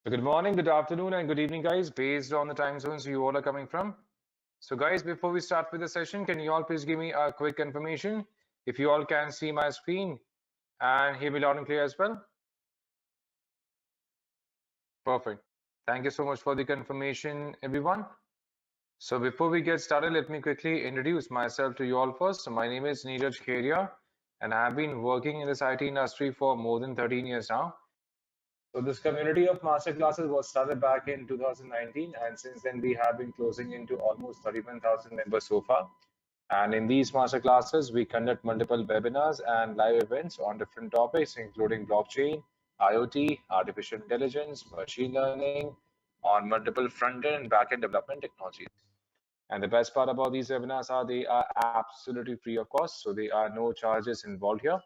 Good morning, good afternoon, and good evening, guys, based on the time zones you all are coming from. So, guys, before we start with the session, can you all please give me a quick confirmation if you all can see my screen and hear me loud and clear as well? Perfect. Thank you so much for the confirmation, everyone. So, before we get started, let me quickly introduce myself to you all first. So my name is Neeraj Keria, and I have been working in this IT industry for more than 13 years now. So this community of master classes was started back in 2019, and since then we have been closing into almost 31,000 members so far. And in these master classes, we conduct multiple webinars and live events on different topics, including blockchain, IoT, artificial intelligence, machine learning, on multiple front-end and back-end development technologies. And the best part about these webinars are they are absolutely free of cost, so there are no charges involved here.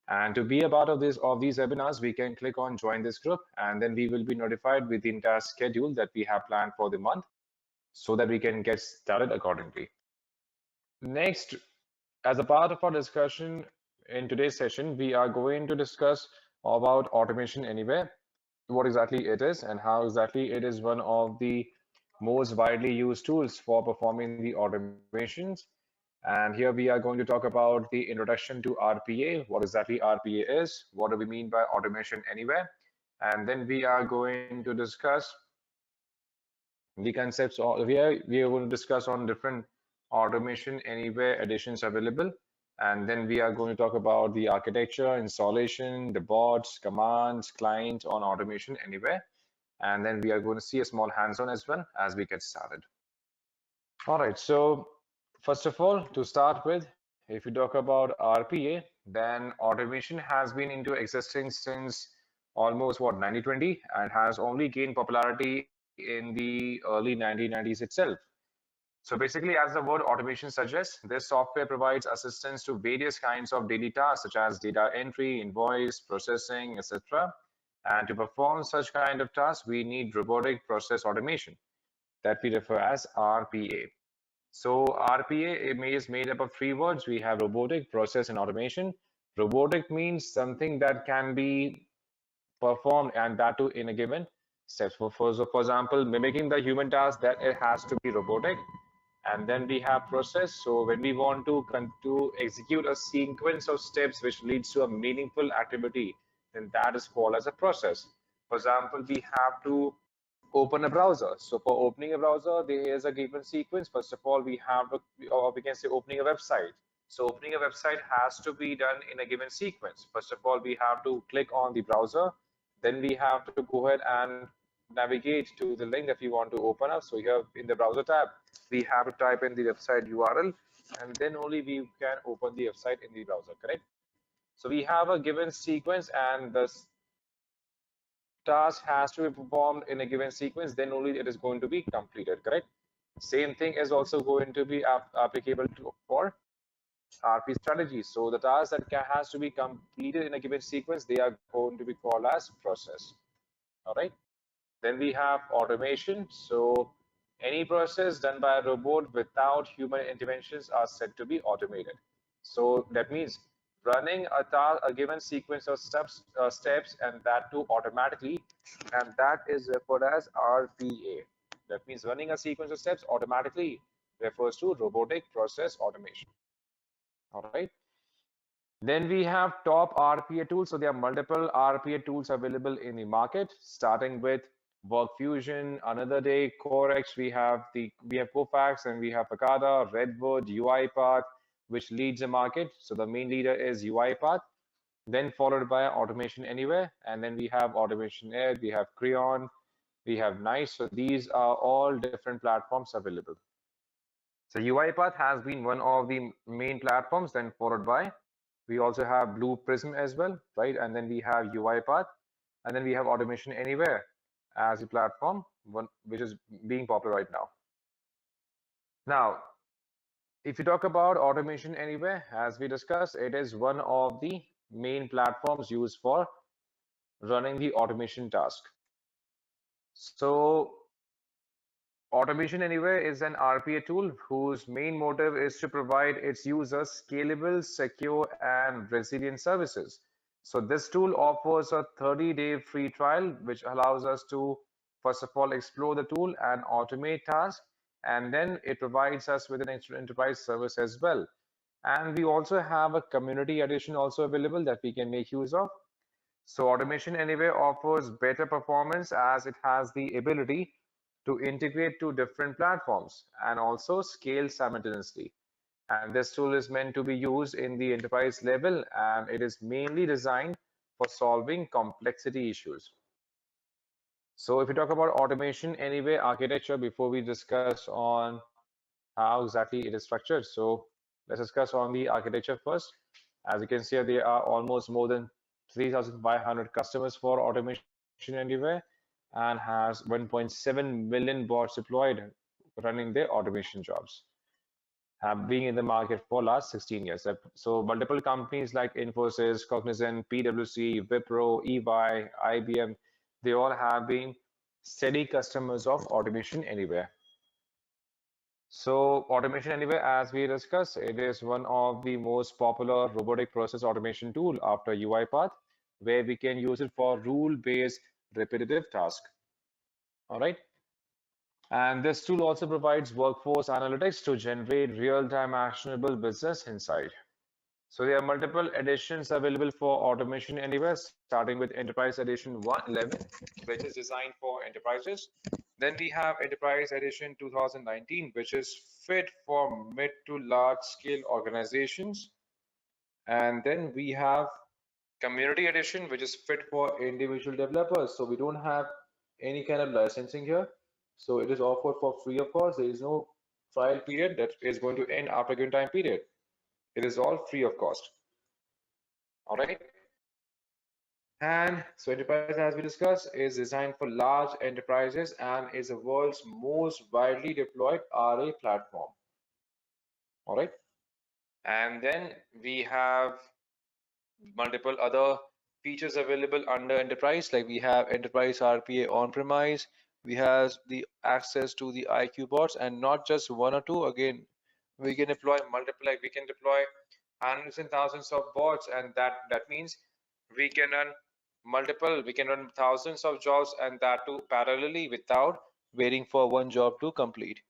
And to be a part of these webinars, we can click on join this group, and then we will be notified with the entire schedule that we have planned for the month so that we can get started accordingly. Next, as a part of our discussion in today's session, we are going to discuss about Automation Anywhere, what exactly it is and how exactly it is one of the most widely used tools for performing the automations. And here we are going to talk about the introduction to RPA, what exactly RPA is, what do we mean by Automation Anywhere, and then we are going to discuss the concepts of we are going to discuss on different Automation Anywhere editions available. And then we are going to talk about the architecture, installation, the bots, commands, client on Automation Anywhere. And then we are going to see a small hands-on as well as we get started. All right, so first of all, to start with, if you talk about RPA, then automation has been into existence since almost what 1920 and has only gained popularity in the early 1990s itself. So basically, as the word automation suggests, this software provides assistance to various kinds of daily tasks such as data entry, invoice, processing, etc. And to perform such kind of tasks, we need robotic process automation that we refer as RPA. So RPA is made up of three words. We have robotic, process, and automation. Robotic means something that can be performed and that too in a given step. For example, mimicking the human task, that it has to be robotic. And then we have process. So when we want to execute a sequence of steps which leads to a meaningful activity, then that is called as a process. For example, we have to open a browser. So for opening a browser, there is a given sequence. First of all, we have, or we can say opening a website. So opening a website has to be done in a given sequence. First of all, we have to click on the browser. Then we have to go ahead and navigate to the link that we want to open up. So here in the browser tab, we have to type in the website URL, and then only we can open the website in the browser, correct? So we have a given sequence, and this task has to be performed in a given sequence, then only it is going to be completed, correct? Same thing is also going to be applicable for RP strategies. So the task that has to be completed in a given sequence, they are going to be called as process. All right. Then we have automation. So any process done by a robot without human interventions are said to be automated. So that means running a given sequence of steps and that too automatically, and that is referred as RPA. That means running a sequence of steps automatically refers to robotic process automation. All right. Then we have top RPA tools. So there are multiple RPA tools available in the market, starting with Work Fusion, Another Day, Corex. We have Kofax, and we have Picada, Redwood, UiPath, which leads the market. So the main leader is UiPath, then followed by Automation Anywhere, and then we have Automation Air, we have Creon, we have Nice. So these are all different platforms available. So UiPath has been one of the main platforms, then followed by we also have BluePrism as well, right? And then we have UiPath, and then we have Automation Anywhere as a platform, which is being popular right now. Now, if you talk about Automation Anywhere, as we discussed, it is one of the main platforms used for running the automation task. So Automation Anywhere is an RPA tool whose main motive is to provide its users scalable, secure, and resilient services. So this tool offers a 30-day free trial, which allows us to, first of all, explore the tool and automate tasks. And then it provides us with an extra enterprise service as well. And we also have a community edition also available that we can make use of. So Automation Anywhere offers better performance as it has the ability to integrate to different platforms and also scale simultaneously. And this tool is meant to be used in the enterprise level, and it is mainly designed for solving complexity issues. So if we talk about Automation Anywhere architecture before we discuss on how exactly it is structured. So let's discuss on the architecture first. As you can see, there are almost more than 3,500 customers for Automation Anywhere and has 1.7 million bots deployed running their automation jobs, have been in the market for last 16 years. So multiple companies like Infosys, Cognizant, PwC, Wipro, EY, IBM, they all have been steady customers of Automation Anywhere. So Automation Anywhere, as we discussed, it is one of the most popular robotic process automation tool after UiPath, where we can use it for rule-based repetitive tasks. All right. And this tool also provides workforce analytics to generate real-time actionable business insight. So there are multiple editions available for Automation Anywhere, starting with Enterprise Edition 111, which is designed for enterprises. Then we have Enterprise Edition 2019, which is fit for mid to large scale organizations. And then we have Community Edition, which is fit for individual developers. So we don't have any kind of licensing here. So it is offered for free of course. There is no trial period that is going to end after a given time period. It is all free of cost. All right. And so Enterprise, as we discussed, is designed for large enterprises and is the world's most widely deployed RA platform. All right. And then we have multiple other features available under Enterprise, like we have Enterprise RPA on-premise, we have the access to the IQ bots, and not just one or two. Again, we can deploy multiple, like we can deploy hundreds and thousands of bots, and that means we can run we can run thousands of jobs, and that too parallelly without waiting for one job to complete.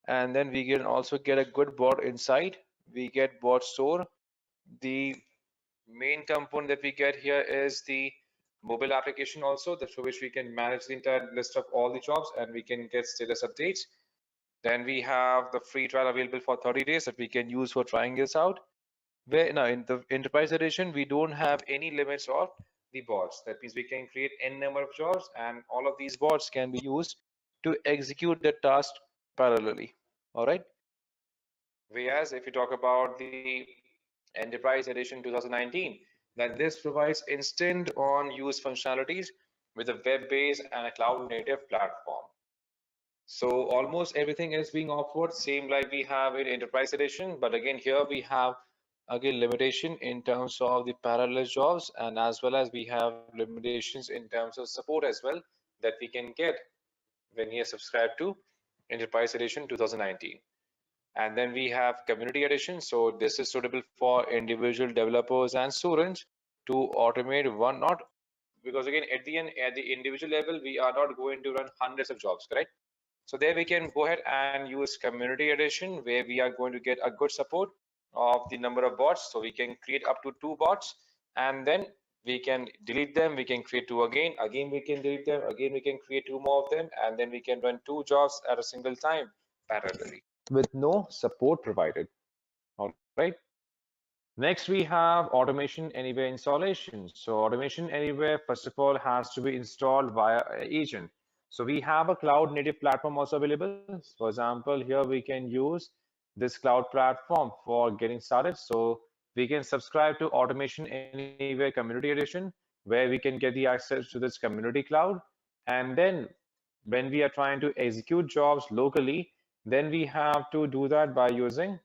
And then we can also get a good bot inside. We get bot store. The main component that we get here is the mobile application also, that through which we can manage the entire list of all the jobs and we can get status updates. Then we have the free trial available for 30 days that we can use for trying this out. Where now in the enterprise edition, we don't have any limits of the bots. That means we can create n number of jobs and all of these bots can be used to execute the task parallelly. All right. Whereas if you talk about the Enterprise Edition 2019, then this provides instant on use functionalities with a web-based and a cloud-native platform. So almost everything is being offered, same like we have in Enterprise Edition, but again here we have again limitation in terms of the parallel jobs, and as well as we have limitations in terms of support as well that we can get when you subscribe to Enterprise Edition 2019. And then we have Community Edition. So this is suitable for individual developers and students to automate one, not because again at the end at the individual level we are not going to run hundreds of jobs, correct? So there we can go ahead and use Community Edition, where we are going to get a good support of the number of bots. So we can create up to 2 bots, and then we can delete them. We can create 2 again. Again we can delete them. Again we can create 2 more of them, and then we can run 2 jobs at a single time parallelly with no support provided. All right. Next, we have Automation Anywhere installation. So Automation Anywhere, first of all, has to be installed via agent. So we have a cloud native platform also available. For example, here we can use this cloud platform for getting started. So we can subscribe to Automation Anywhere Community Edition, where we can get the access to this community cloud. And then when we are trying to execute jobs locally, then we have to do that by using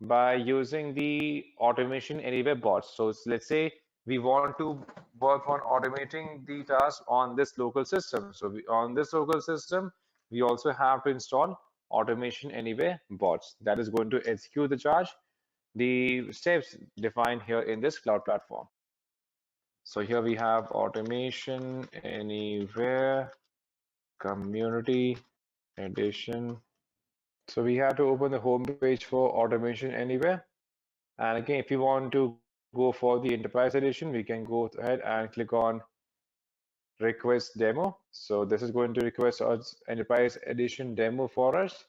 the Automation Anywhere bots. So let's say we want to work on automating the task on this local system. So on this local system, we also have to install Automation Anywhere bots that is going to execute the charge, the steps defined here in this cloud platform. So here we have Automation Anywhere Community Edition. So we have to open the home page for Automation Anywhere. And again, if you want to go for the Enterprise Edition, we can go ahead and click on Request Demo. So this is going to request us Enterprise Edition demo for us.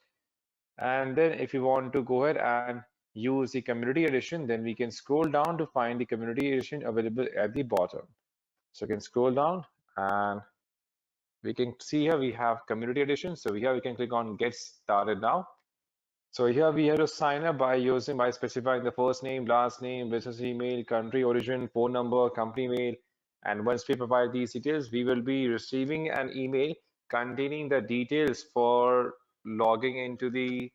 And then if you want to go ahead and use the Community Edition, then we can scroll down to find the Community Edition available at the bottom. So you can scroll down and we can see here we have Community Edition. So here we can click on Get Started Now. So here we have to sign up by specifying the first name, last name, business email, country origin, phone number, company mail. And once we provide these details, we will be receiving an email containing the details for logging into the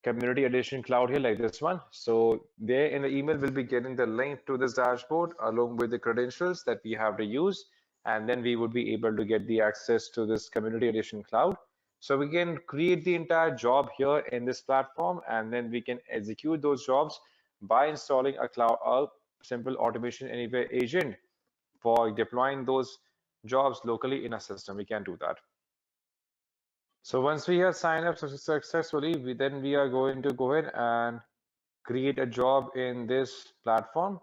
Community Edition cloud here like this one. So there in the email, we'll be getting the link to this dashboard along with the credentials that we have to use. And then we would be able to get the access to this Community Edition cloud. So we can create the entire job here in this platform, and then we can execute those jobs by installing a simple Automation Anywhere agent for deploying those jobs locally in a system. We can do that. So once we have signed up successfully, we are going to go ahead and create a job in this platform.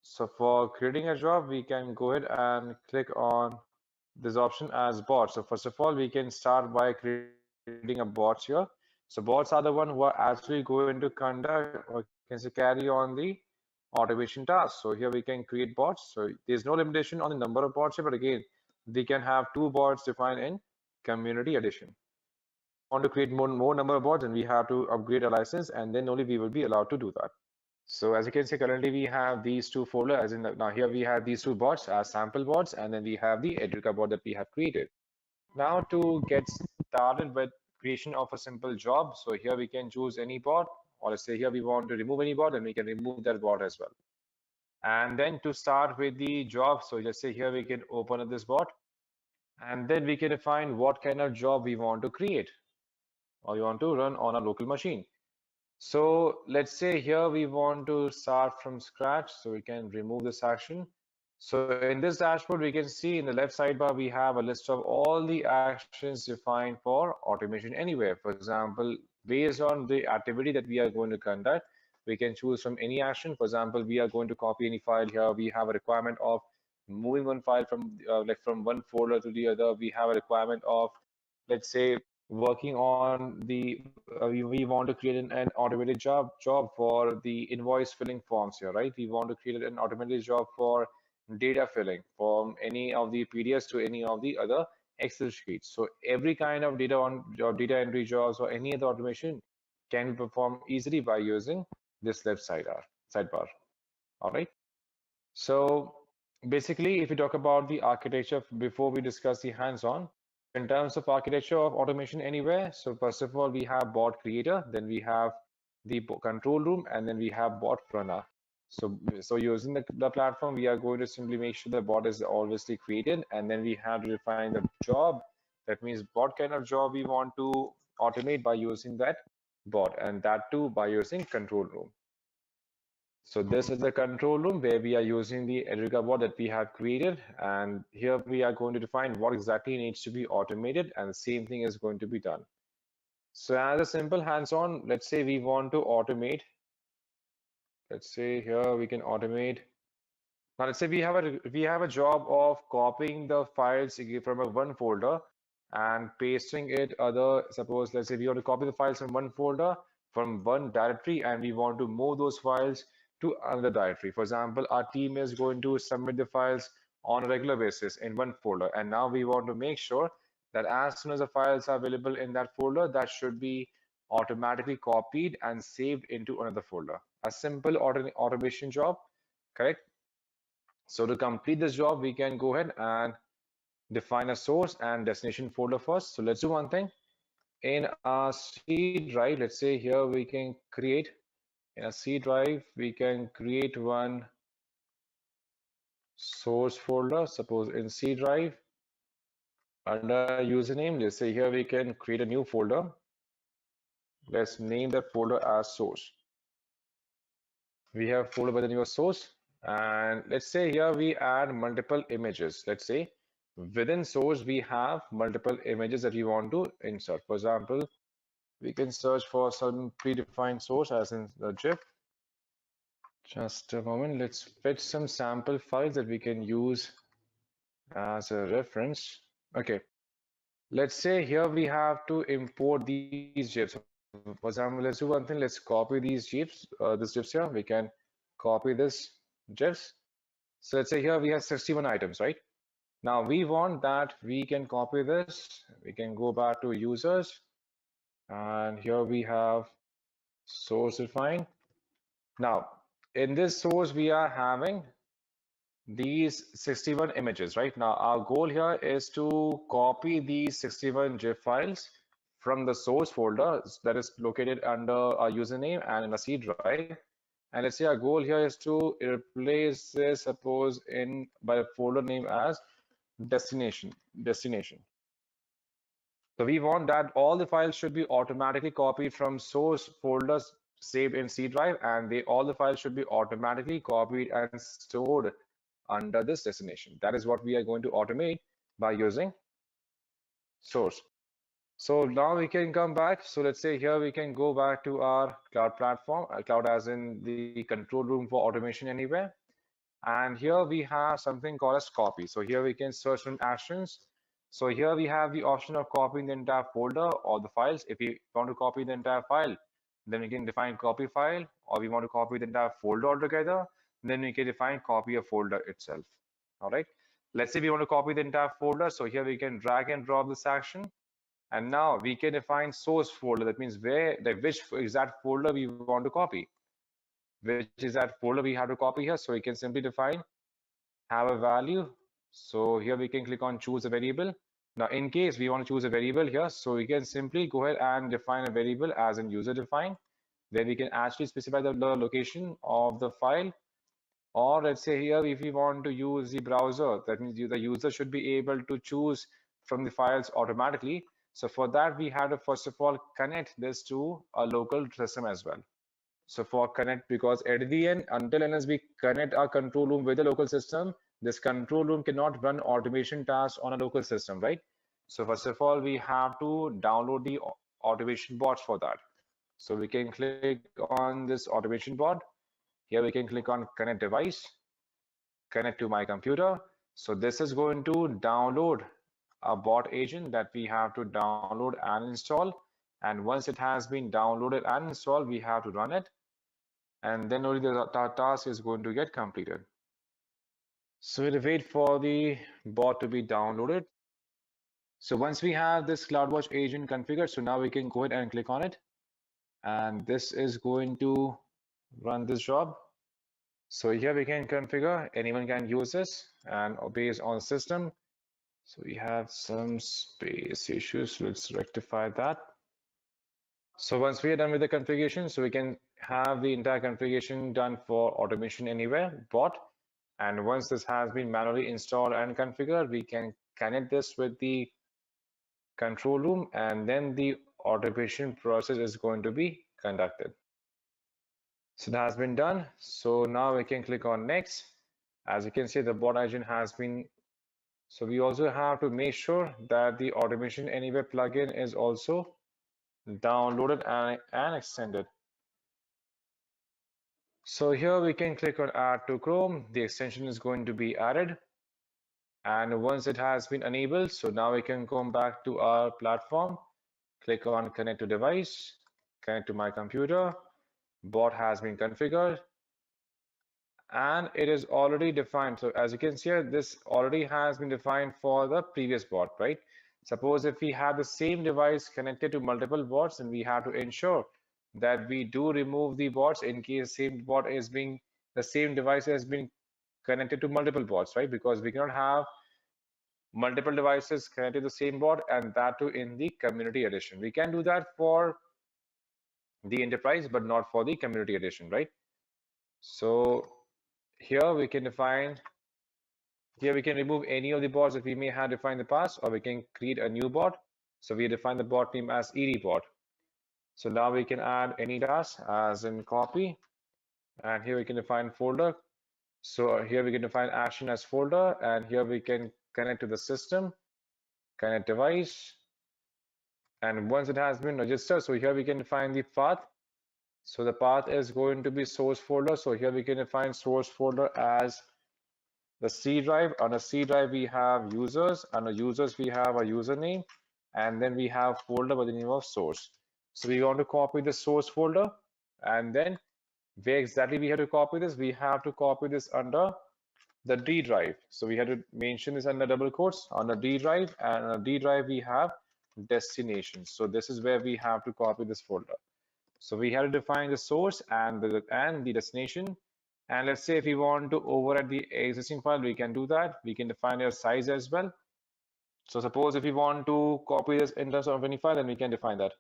So for creating a job, we can go ahead and click on this option as bot. So first of all, we can start by creating a bots here. So bots are the one who are actually going to conduct, or can say carry on the automation task. So here we can create bots. So there's no limitation on the number of bots here, but again, we can have 2 bots defined in Community Edition. If we want to create more number of bots, then we have to upgrade our license, and then only we will be allowed to do that. So as you can see, currently we have these 2 folders, as in now here we have these 2 bots as sample bots, and then we have the Edureka bot that we have created. Now to get started with creation of a simple job, so here we can choose any bot, or let's say here we want to remove any bot, and we can remove that bot as well. And then to start with the job, so let's say here we can open up this bot, and then we can define what kind of job we want to create, or we want to run on a local machine. So let's say here we want to start from scratch, so we can remove this action. So in this dashboard, we can see in the left sidebar, we have a list of all the actions defined for Automation Anywhere. For example, based on the activity that we are going to conduct, we can choose from any action. For example, we are going to copy any file here. We have a requirement of moving one file from like from one folder to the other. We have a requirement of, let's say, working on we want to create an automated job for the invoice filling forms here, right? We want to create an automated job for data filling from any of the PDFs to any of the other Excel sheets. So every kind of data entry jobs or any other automation can be performed easily by using this left sidebar. All right. So basically, if we talk about the architecture before we discuss the hands-on, so in terms of architecture of Automation Anywhere, so first of all, we have bot creator, then we have the control room, and then we have bot runner. So using the platform, we are going to simply make sure the bot is obviously created, and then we have to define the job. That means what kind of job we want to automate by using that bot, and that too by using control room. So this is the control room where we are using the Edureka bot that we have created. And here we are going to define what exactly needs to be automated, and the same thing is going to be done. So as a simple hands-on, let's say we want to automate. Let's say here we can automate. Now let's say we have a job of copying the files from a one folder and pasting it other. Suppose let's say we want to copy the files from one folder from one directory, and we want to move those files to another directory. For example, our team is going to submit the files on a regular basis in one folder, and now we want to make sure that as soon as the files are available in that folder, that should be automatically copied and saved into another folder. A simple automation job, correct? So to complete this job, we can go ahead and define a source and destination folder first. So let's do one thing. In our C drive, let's say here we can create, in a C drive, we can create one source folder. Suppose in C drive, under username, let's say here we can create a new folder. Let's name that folder as source. We have folder by the name of source. And let's say here we add multiple images. Let's say within source we have multiple images that we want to insert. For example, we can search for some predefined source as in the GIF. Just a moment, let's fetch some sample files that we can use as a reference. Okay, let's say here we have to import these GIFs. For example, let's do one thing, let's copy these GIFs here. We can copy this GIFs. So let's say here we have 61 items, right? Now we want that we can copy this. We can go back to users, and here we have source define. Now in this source we are having these 61 images, right? Now our goal here is to copy these 61 GIF files from the source folder that is located under our username and in a C drive. And let's say our goal here is to replace this, suppose in by a folder name as destination. So we want that all the files should be automatically copied from source folders saved in C drive, and all the files should be automatically copied and stored under this destination. That is what we are going to automate by using source. So now we can come back. So let's say here we can go back to our cloud platform, cloud as in the control room for automation anywhere. And here we have something called as copy. So here we can search from actions. So here we have the option of copying the entire folder or the files. If we want to copy the entire file, then we can define copy file, or we want to copy the entire folder altogether, then we can define copy a folder itself. All right. Let's say we want to copy the entire folder. So here we can drag and drop this action. And now we can define source folder. That means which exact folder we want to copy. Which is that folder we have to copy here. So we can simply define have a value. So here we can click on choose a variable. Now in case we want to choose a variable here, so we can simply go ahead and define a variable as in user define, where we can actually specify the location of the file. Or let's say here if we want to use the browser, that means the user should be able to choose from the files automatically. So for that we have to first of all connect this to a local system as well. So for connect, because at the end, until unless we connect our control room with the local system, this control room cannot run automation tasks on a local system, right? So first of all, we have to download the automation bots for that. So we can click on this automation bot. Here we can click on connect device, connect to my computer. So this is going to download a bot agent that we have to download and install. And once it has been downloaded and installed, we have to run it. And then only the task is going to get completed. So we'll wait for the bot to be downloaded. So once we have this CloudWatch agent configured, so now we can go ahead and click on it. And this is going to run this job. So here we can configure, anyone can use this, and based on system. So we have some space issues. Let's rectify that. So once we are done with the configuration, so we can have the entire configuration done for Automation Anywhere bot. And once this has been manually installed and configured, we can connect this with the control room, and then the automation process is going to be conducted. So that has been done. So now we can click on next. As you can see, the bot agent has been. So we also have to make sure that the Automation Anywhere plugin is also downloaded and extended. So here we can click on add to Chrome. The extension is going to be added. And once it has been enabled, so now we can come back to our platform, click on connect to device, connect to my computer. Bot has been configured and it is already defined. So as you can see here, this already has been defined for the previous bot, right? Suppose if we have the same device connected to multiple bots, and we have to ensure that we do remove the bots in case the same device has been connected to multiple bots, right? Because we cannot have multiple devices connected to the same bot, and that too in the community edition. We can do that for the enterprise, but not for the community edition, right? So here we can remove any of the bots that we may have defined in the past, or we can create a new bot. So we define the bot name as edbot. So now we can add any task as in copy, and here we can define folder. So here we can define action as folder, and here we can connect to the system, connect device. And once it has been registered, so here we can define the path. So the path is going to be source folder. So here we can define source folder as the C drive. On a C drive, we have users. Under users, we have a username. And then we have folder by the name of source. So we want to copy the source folder. And then where exactly we have to copy this? We have to copy this under the D drive. So we have to mention this under double quotes on the D drive. And on the D drive, we have destination. So this is where we have to copy this folder. So we have to define the source and the destination. And let's say if we want to overwrite the existing file, we can do that. We can define a size as well. So suppose if we want to copy this in terms of any file, then we can define that.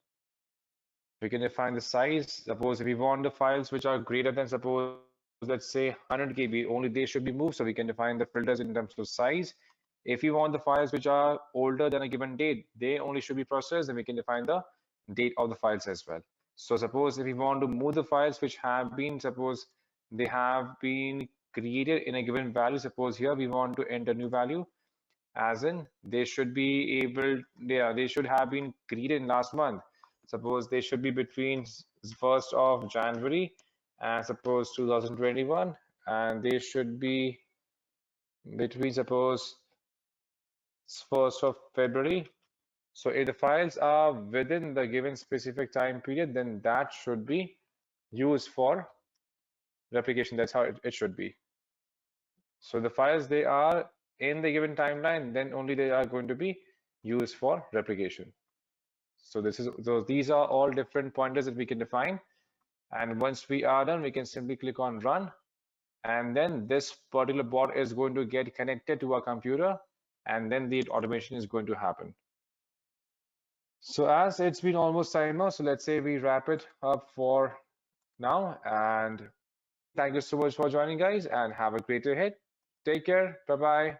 We can define the size. Suppose if we want the files which are greater than, suppose, let's say 100 KB, only they should be moved. So we can define the filters in terms of size. If you want the files which are older than a given date, they only should be processed, then we can define the date of the files as well. So suppose if we want to move the files which have been, suppose they have been created in a given value, suppose here we want to enter new value, as in they should be able, they should have been created in last month. Suppose they should be between 1st of January and suppose 2021, and they should be between suppose 1st of February. So if the files are within the given specific time period, then that should be used for replication. That's how it should be. So the files, they are in the given timeline, then only they are going to be used for replication. So these are all different pointers that we can define. And once we are done, we can simply click on run. And then this particular bot is going to get connected to our computer, and then the automation is going to happen. So as it's been almost time now, so let's say we wrap it up for now. And thank you so much for joining, guys, and have a great day ahead. Take care. Bye-bye.